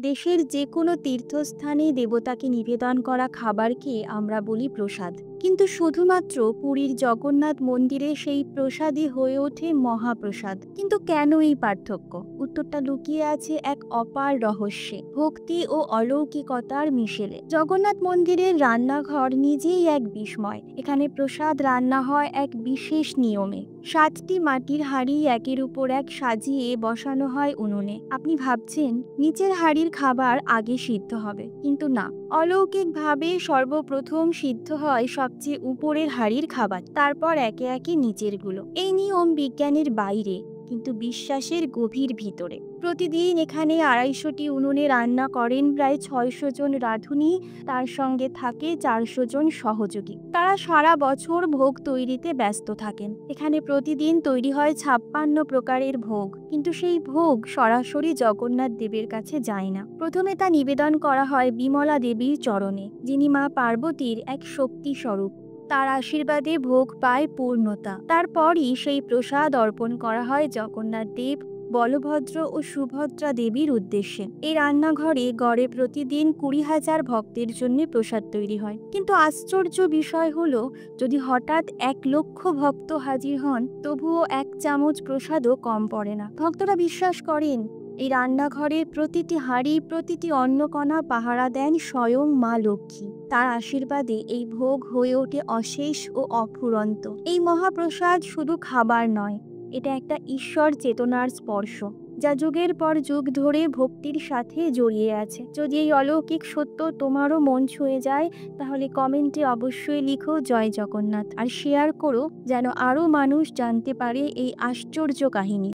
দেশের যে কোনো তীর্থস্থানে দেবতাকে নিবেদন করা খাবারকে আমরা বলি প্রসাদ। কিন্তু শুধুমাত্র পুরীর জগন্নাথ মন্দিরে সেই প্রসাদই হয়ে ওঠে মহাপ্রসাদ। কিন্তু কেন এই পার্থক্য? উত্তরটা লুকিয়ে আছে এক অপার রহস্যে, ভক্তি ও অলৌকিকতার মিশেলে। জগন্নাথ মন্দিরের রান্নাঘর নিজেই এক বিস্ময়। এখানে প্রসাদ রান্না হয় এক বিশেষ নিয়মে। 7টি মাটির হাঁড়ি একের উপর এক সাজিয়ে বসানো হয় উনুনে। আপনি ভাবছেন নিচের হাঁড়ির খাবার আগে সিদ্ধ হবে, কিন্তু না। অলৌকিকভাবে সর্বপ্রথম সিদ্ধ হয় সবচেয়ে উপরের হাঁড়ির খাবার, তারপর একে একে নিচেরগুলো। এই নিয়ম বিজ্ঞানের বাইরে, কিন্তু বিশ্বাসের গভীর ভিতরে। প্রতিদিন এখানে 250টি উনুনে রান্না করেন প্রায় 600 জন রাঁধুনি। তার সঙ্গে থাকে 400 জন সহযোগী। তারা সারা বছর ভোগ তৈরিতে ব্যস্ত থাকেন। এখানে প্রতিদিন তৈরি হয় 56 প্রকারের ভোগ, কিন্তু সেই ভোগ সরাসরি জগন্নাথ দেবের কাছে যায় না। প্রথমে তা নিবেদন করা হয় বিমলা দেবীর চরণে, যিনি মা পার্বতীর এক শক্তি স্বরূপ। তার আশীর্বাদে ভোগ পায় পূর্ণতা। তারপরই সেই প্রসাদ অর্পণ করা হয় জগন্নাথ দেব, বলভদ্র ও সুভদ্রা দেবীর উদ্দেশ্যে। এই রান্নাঘরে গড়ে প্রতিদিন 20,000 ভক্তের জন্য প্রসাদ তৈরি হয়। কিন্তু আশ্চর্য বিষয় হলো, যদি হঠাৎ 1,00,000 ভক্ত হাজির হন, তবুও 1 চামচ প্রসাদও কম পড়ে না। ভক্তরা বিশ্বাস করেন এই রান্নাঘরের প্রতিটি হাঁড়ি, প্রতিটি অন্নকণা পাহারা দেন স্বয়ং মা লক্ষ্মী। তার আশীর্বাদে এই ভোগ হয়ে ওঠে অশেষ ও অফুরন্ত। এই মহাপ্রসাদ শুধু খাবার নয়, এটা একটা ঈশ্বর চেতনার স্পর্শ, যা যুগের পর যুগ ধরে ভক্তির সাথে জড়িয়ে আছে। যদি এই অলৌকিক সত্য তোমারও মন ছুঁয়ে যায়, তাহলে কমেন্টে অবশ্যই লিখো জয় জগন্নাথ, আর শেয়ার করো যেন আরও মানুষ জানতে পারে এই আশ্চর্য কাহিনী।